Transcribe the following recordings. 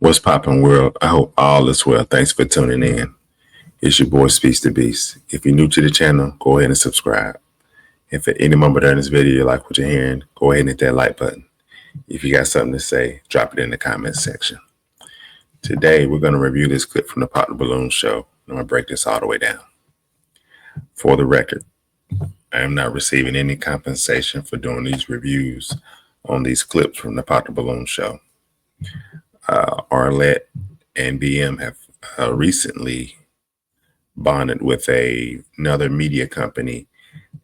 What's poppin', world? I hope all is well. Thanks for tuning in. It's your boy Speaks the Beast. If you're new to the channel, go ahead and subscribe. If at any moment during this video you like what you're hearing, go ahead and hit that like button. If you got something to say, drop it in the comments section. Today, we're going to review this clip from the Pop the Balloon show. I'm going to break this all the way down. For the record, I am not receiving any compensation for doing these reviews on these clips from the Pop the Balloon show. Arlette and BM have recently bonded with another media company,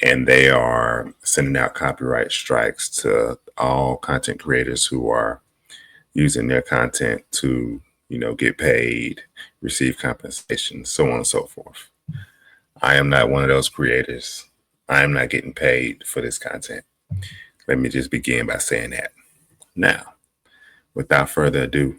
and they are sending out copyright strikes to all content creators who are using their content to, get paid, receive compensation, so on and so forth. I am not one of those creators. I am not getting paid for this content. Let me just begin by saying that. Now, without further ado,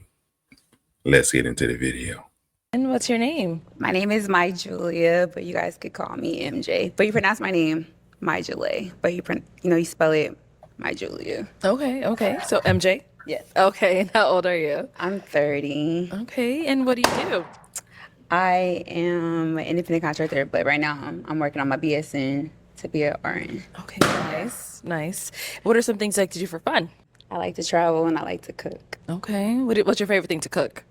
let's get into the video. And what's your name? My name is My Julia, but you guys could call me MJ. But you pronounce my name My Julia, but you spell it My Julia. Okay. So MJ? Yes. Okay, and how old are you? I'm 30. Okay, and what do you do? I am an independent contractor, but right now I'm working on my BSN to be an RN. Okay, nice. What are some things you like to do for fun? I like to travel and I like to cook. Okay, what's your favorite thing to cook?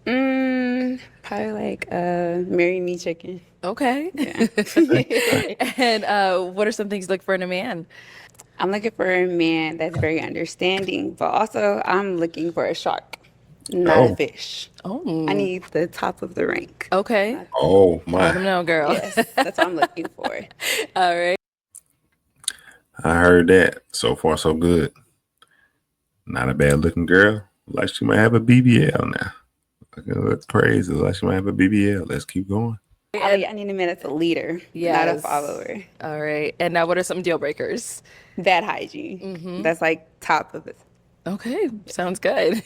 Probably like marry me chicken. Okay. Yeah. And what are some things you look for in a man? I'm looking for a man that's very understanding, but also I'm looking for a shark, not a fish. Oh. I need the top of the rank. Okay. Oh, Let my. them know, girl. Yes, that's what I'm looking for. All right. I heard that. So far, so good. Not a bad looking girl. Like she might have a BBL now. That's crazy. Like she might have a BBL. Let's keep going. I need a man that's a leader, not a Yes. follower. All right. And now what are some deal breakers? Bad hygiene. That's like top of it. Okay, sounds good.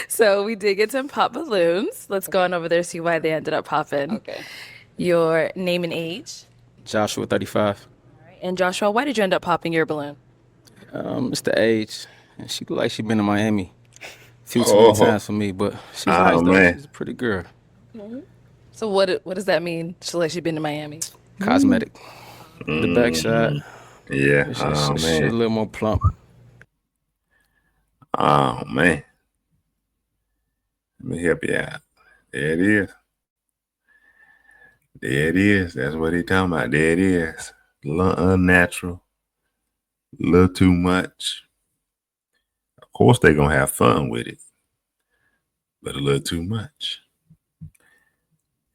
So we did get some pop balloons. Let's go on over there, see why they ended up popping. Okay. Your name and age. Joshua, 35. All right. And Joshua, why did you end up popping your balloon? It's the age. And she look like she been in Miami a few too many times for me, but she's nice though. man. She's a pretty girl. So what does that mean? She's been to Miami. Cosmetic. The back shot. Yeah. She's a Man. little more plump. Oh, man. Let me help you out. There it is. There it is. That's what he talking about. There it is. A little unnatural. A little too much. Of course, they're going to have fun with it. But a little too much.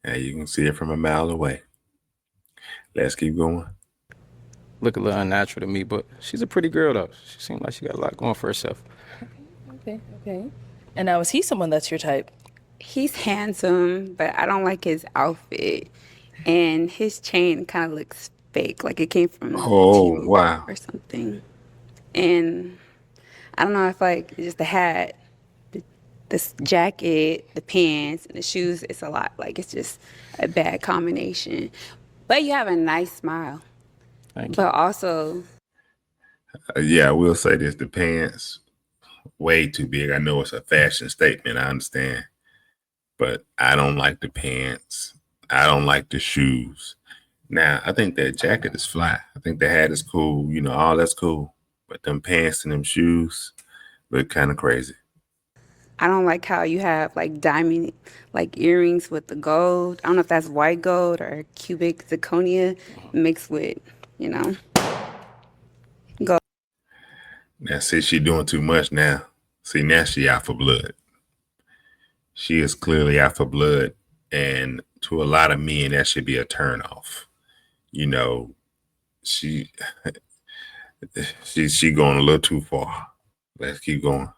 And you can see it from a mile away. Let's keep going. Look a little unnatural to me, but she's a pretty girl though. She seems like she got a lot going for herself. Okay. And now is he someone that's your type? He's handsome, but I don't like his outfit. And his chain kind of looks fake, like it came from Oh, TV wow. or something. And I don't know if like just the hat, this jacket, the pants, and the shoes, it's a lot. Like it's just a bad combination. But you have a nice smile. Thank you. But also, Yeah, I will say this. The pants, way too big. I know it's a fashion statement. I understand. But I don't like the pants. I don't like the shoes. Now, I think that jacket is fly. I think the hat is cool. All that's cool. But them pants and them shoes look kind of crazy. I don't like how you have like diamond like earrings with the gold. I don't know if that's white gold or cubic zirconia mixed with, gold. Now, see, she doing too much now. See, now she out for blood. She is clearly out for blood. And to a lot of men, that should be a turnoff. She going a little too far. Let's keep going.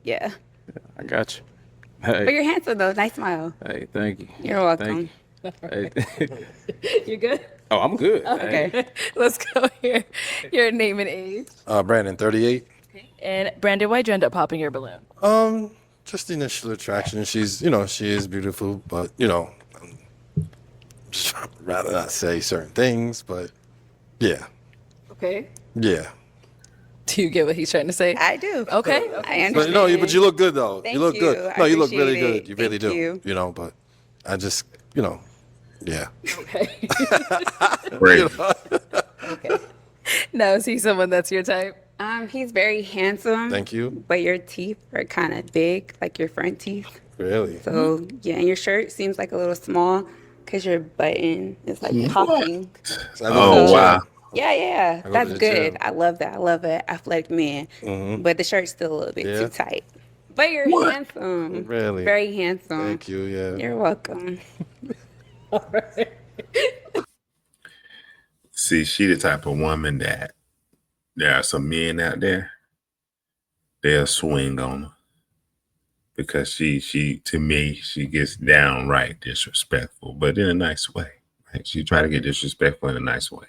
Yeah. I got you. But Hey, you're handsome though. Nice smile. hey, thank you. You're welcome. Thank you. Hey. You're good? Oh, I'm good. Okay. Hey. Let's go here. Your name and age. Brandon, 38. And Brandon, why'd you end up popping your balloon? Just the initial attraction. She is beautiful, but just rather not say certain things, but yeah. Okay. Yeah. Do you get what he's trying to say? I do. Okay. I But understand. no, but you look good though. Thank you look good. you. I No, you look really appreciate good. it. You really Thank do. you. You know, but I just, you know, yeah. Okay. Great. Okay. Now, is he someone that's your type? He's very handsome. Thank you. But your teeth are kind of big, like your front teeth. Really. So yeah, and your shirt seems like a little small because your button is like popping. So I go to Oh the wow. gym. Yeah, I go to that's the good. gym. I love that. I love an athletic man. But the shirt's still a little bit Yeah. too tight. But you're handsome. Really? Very handsome. Thank you. Yeah. You're welcome. See, she the type of woman that there are some men out there, they'll swing on her because she to me, she gets downright disrespectful, but in a nice way. Right? She try to get disrespectful in a nice way.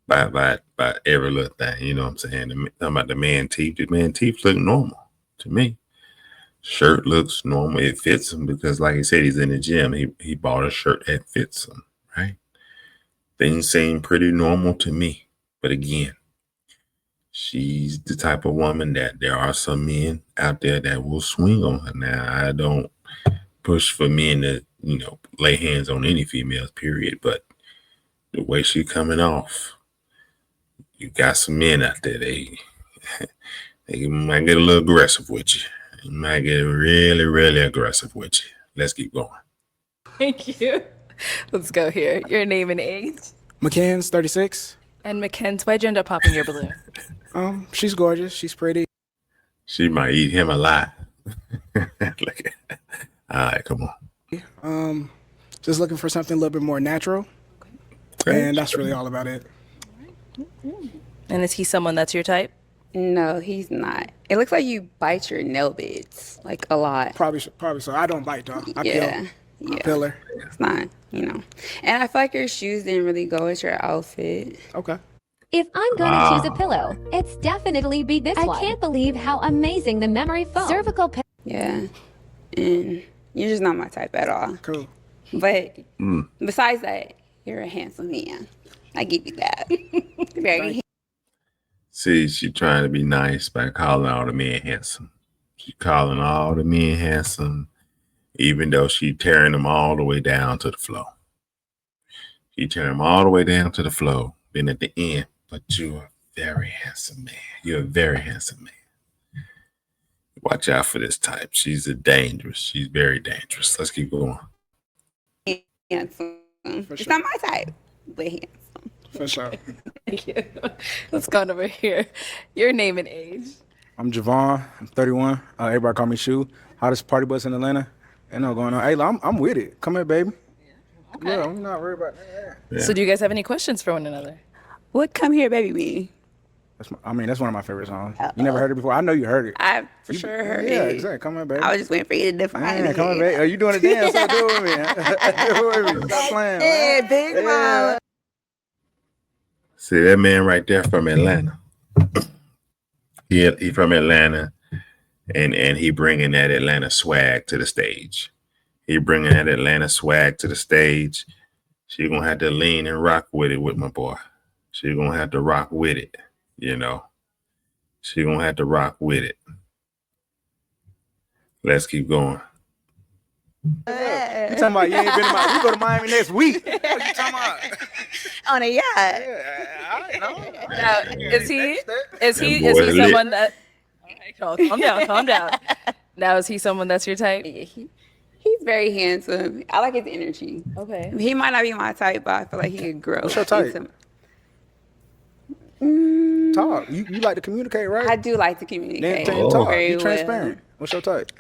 By every little thing, you know what I'm saying? Talking about the man teeth look normal to me. Shirt looks normal. It fits him because, like he said, he's in the gym. He bought a shirt that fits him, right? Things seem pretty normal to me. But again, she's the type of woman that there are some men out there that will swing on her. Now, I don't push for men to, lay hands on any females, period. But the way she coming off, you got some men out there, they might get a little aggressive with you. They might get really, really aggressive with you. Let's keep going. Thank you. Let's go here. Your name and age. McCann's 36. And McKen's, why'd you end up popping your balloon? She's gorgeous. She's pretty. She might eat him alive. Look at, all right, come on. Just looking for something a little bit more natural. And that's really all about it. And is he someone that's your type? No, he's not. It looks like you bite your nail beds like a lot. Probably so. I don't bite though. I Yeah. peel. I peel her. It's not, And I feel like your shoes didn't really go with your outfit. Okay. If I'm gonna choose a pillow, it's definitely be this one. I can't believe how amazing the memory foam. Cervical pillow. Yeah. And you're just not my type at all. Cool. But besides that, you're a handsome man. I give you that. Very See, she trying to be nice by calling all the men handsome. She calling all the men handsome, even though she tearing them all the way down to the floor. She tearing them all the way down to the floor. Then at the end, but you're a very handsome man. You're a very handsome man. Watch out for this type. She's She's very dangerous. Let's keep going. handsome. For It's sure. not my type, but handsome. For sure. Thank you. Let's go on over here. Your name and age. I'm Javon. I'm 31. Everybody call me Shoe. Hottest party bus in Atlanta. Ain't no going on. Hey, I'm with it. Come here, baby. Yeah, I'm not worried about that. Yeah. So do you guys have any questions for one another? What come here, baby mean? That's one of my favorite songs. You never heard it before? I know you heard it. I for sure heard Yeah, it. exactly. Come here, baby. I was just waiting for you to define Man, it. come on, baby. Are you doing a dance? So do it with me. Do it with me. Stop playing. Yeah, man. big mama. See that man right there from Atlanta. He from Atlanta, and he bringing that Atlanta swag to the stage. He bringing that Atlanta swag to the stage. She gonna have to lean and rock with it with my boy. She gonna have to rock with it, She gonna have to rock with it. Let's keep going. You talking about you ain't been to Miami? We go to Miami next week. What you talking about? On a yacht. Now, is he That boy lit. someone that? All right, calm down. Now, is he someone that's your type? Yeah, he's very handsome. I like his energy. Okay. He might not be my type, but I feel like he could grow. What's your type? into- Talk. You like to communicate, right? I do like to Then communicate talk. very You well. transparent. What's your type?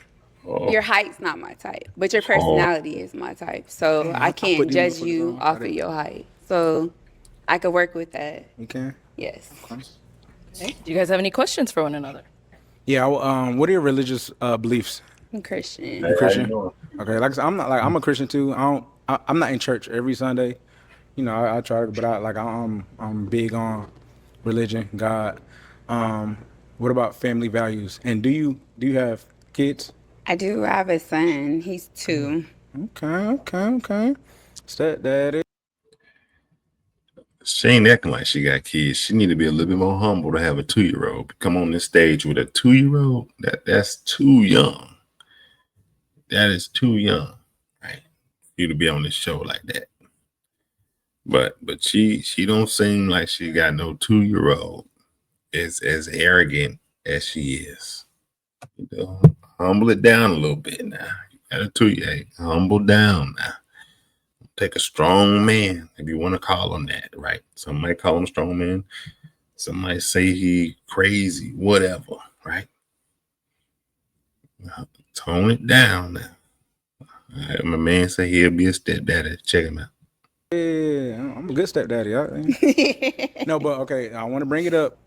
Your height's not my type, but your personality is my type. So I put can't these judge motherfuckers you on. off of your height. So I could work with that. You can. Yes. Do you guys have any questions for one another? Yeah. What are your religious beliefs? I'm Christian. Christian. Okay. Like I said, I'm a Christian too. I'm not in church every Sunday. I try to, but I'm big on religion, God. What about family values? And do you have kids? I do have a son. He's 2. Okay. Stepdaddy. She ain't acting like she got kids. She need to be a little bit more humble to have a 2-year-old. Come on this stage with a 2-year-old. That's too young. That is too young, right? For you to be on this show like that. But she don't seem like she got no 2-year-old. As arrogant as she is. You know, humble it down a little bit now. You got a 2-year-old. Humble down now. Take a strong man, if you want to call him that, right? Some might call him strong man. Some might say he crazy, whatever, right? Tone it down now. All right, my man say he'll be a stepdaddy. Check him out. Yeah, I'm a good stepdaddy. No, but okay, I want to bring it up.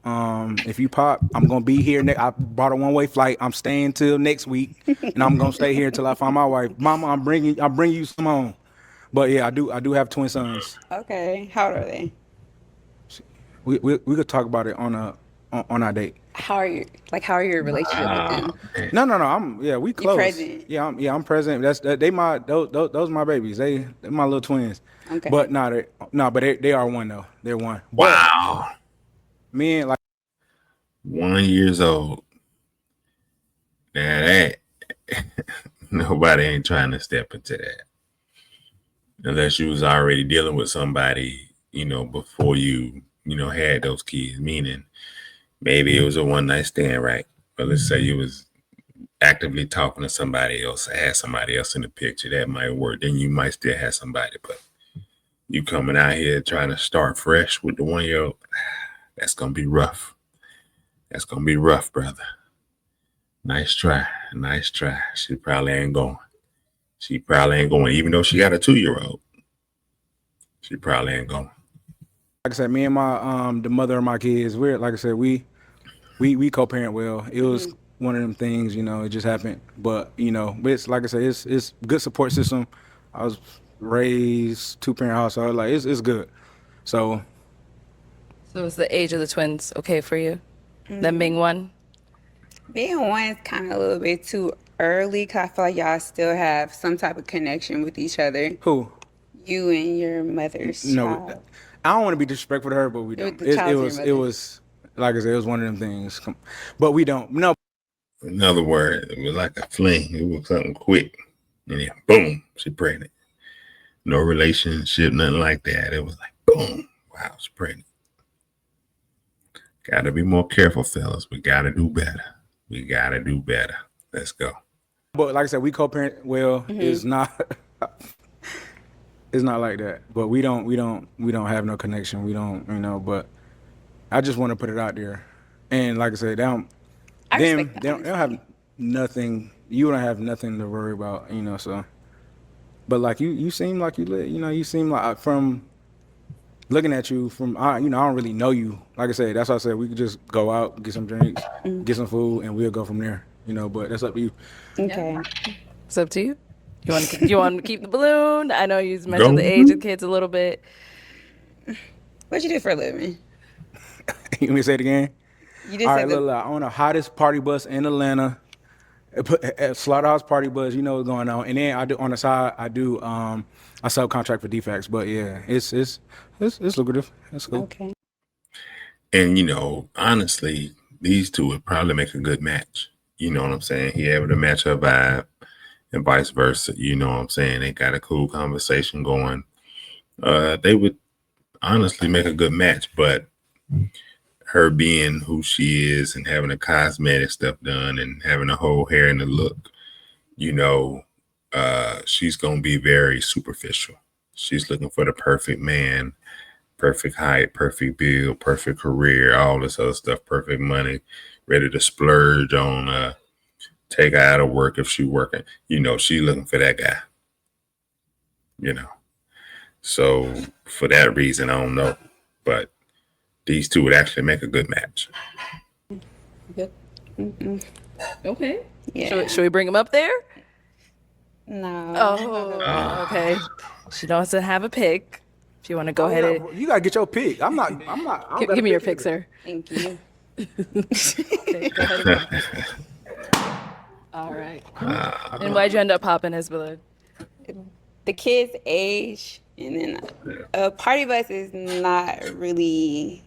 If you pop, I'm gonna be here. I bought a one-way flight. I'm staying till next week, and I'm gonna stay here until I find my wife. Mama, I'm bringing you some home. But yeah, I do have twin sons. Okay, how old are they? We could talk about it on our date. How are you? Like, how are your relationship with them? No. We close. present? I'm present. Those my babies. They my little twins. Okay. But they are one though. They're one. Wow. But me and like 1 year old. Now that nobody ain't trying to step into that. Unless you was already dealing with somebody, before you had those kids, meaning maybe it was a one night stand, right? But let's say you was actively talking to somebody else, had somebody else in the picture, that might work. Then you might still have somebody, but you coming out here trying to start fresh with the 1 year old, that's gonna be rough. That's gonna be rough, brother. Nice try. She probably ain't going. Even though she got a 2-year-old. She probably ain't going. I said, me and my the mother of my kids, we're like I said, we co-parent well. It was one of them things, it just happened. But but it's like I said, it's good support system. I was raised 2-parent household, like it's good. So is the age of the twins okay for you? Them being one? Being one is kind of a little bit too early because I feel like y'all still have some type of connection with each other. who? You and your mother's No, child. I don't want to be disrespectful to her, but we don't. the child It to your was like I said, it was one of them things. But we don't. No. In other words, it was like a fling. It was something quick. And then boom, she pregnant. No relationship, nothing like that. It was like boom, wow, she's pregnant. Gotta be more careful, fellas. We gotta do better. Let's go. But like I said, we co-parent well. It's not. It's not like that. But we don't have no connection. We don't. But I just want to put it out there. And like I said, they don't have nothing. You don't have nothing to worry about. So. But like you seem like you lit. You seem like from looking at you I don't really know you. Like I said, that's why I said we could just go out, get some drinks, get some food, and we'll go from there. But that's up to you. Okay. It's up to you. You want to keep the balloon? I know you mentioned the age of kids a little bit. What you do for a living? You want me to say it again? You just All said right, look, I own the hottest party bus in Atlanta. Slaughterhouse Party Bus, you know what's going on. And then I do on the side, I subcontract for defects. But yeah, it's lucrative. That's cool. Okay. And honestly, these two would probably make a good match. You know what I'm saying? He able to match her vibe and vice versa. You know what I'm saying? They got a cool conversation going. They would honestly make a good match, but her being who she is and having the cosmetic stuff done and having the whole hair and the look, she's going to be very superficial. She's looking for the perfect man, perfect height, perfect build, perfect career, all this other stuff, perfect money, ready to splurge on, take her out of work if she working. She looking for that guy, So for that reason, I don't know. But these two would actually make a good match. Yep. Okay. Yeah. Should we bring him up there? No. Oh, okay. She doesn't have a pick. If you want to go ahead and You gotta get your pick. I'm not. give me your pick, sir. Thank you. Okay, go ahead. All right. And why'd you end up popping his balloon? the kids' age, and then a party bus is not really.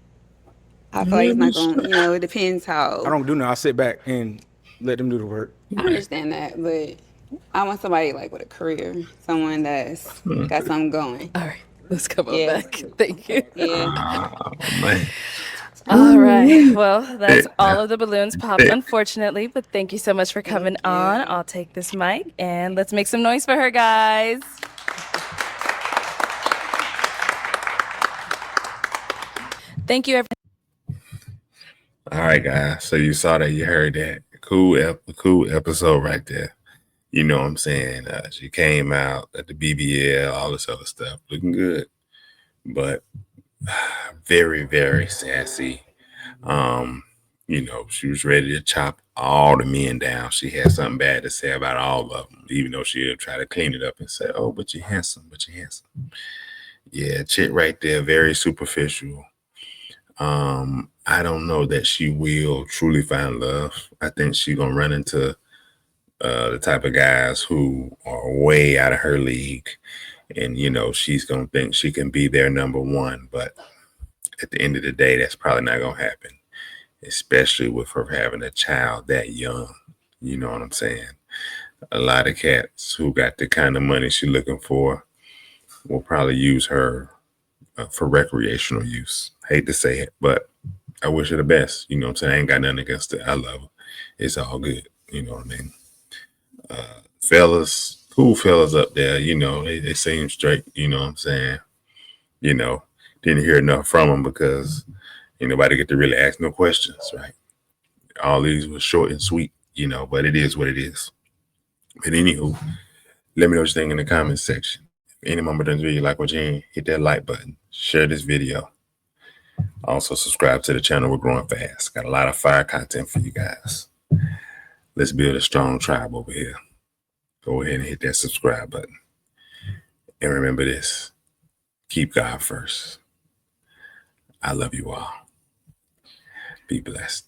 I feel like it's not going. You know, it depends I how. don't do nothing. I sit back and let them do the work. I understand that, but I want somebody like with a career, someone that's got something going. All right, let's come on Yeah. back. Thank you. Yeah. Oh man. All right. Well, that's Yeah. all of the balloons popped, unfortunately, but thank you so much for coming on. I'll take this mic and let's make some noise for her, guys. Thank you, everyone. All right, guys. So you saw that, you heard that. Cool episode right there. You know what I'm saying? She came out at the BBL, all this other stuff, looking good, but very, very sassy. Um, you know, she was ready to chop all the men down. She had something bad to say about all of them, even though she'll try to clean it up and say, "Oh, but you're handsome, but you're handsome." Yeah, chick right there, very superficial. I don't know that she will truly find love. I think she's gonna run into the type of guys who are way out of her league, and you know she's gonna think she can be their number one. But at the end of the day, that's probably not gonna happen, especially with her having a child that young. You know what I'm saying? A lot of cats who got the kind of money she's looking for will probably use her for recreational use. Hate to say it, but I wish her the best. You know what I'm saying? I ain't got nothing against it. I love her. It's all good. You know what I mean? Fellas, cool fellas up there, you know, they seem straight, you know what I'm saying? You know, didn't hear enough from them because ain't nobody get to really ask no questions, right? All these was short and sweet, you know, but it is what it is. But anywho, let me know what you think in the comments section. If any moment of this video, like what you ain't, hit that like button, share this video. Also subscribe to the channel. We're growing fast. Got a lot of fire content for you guys. Let's build a strong tribe over here. Go ahead and hit that subscribe button. And remember this, keep God first. I love you all. Be blessed.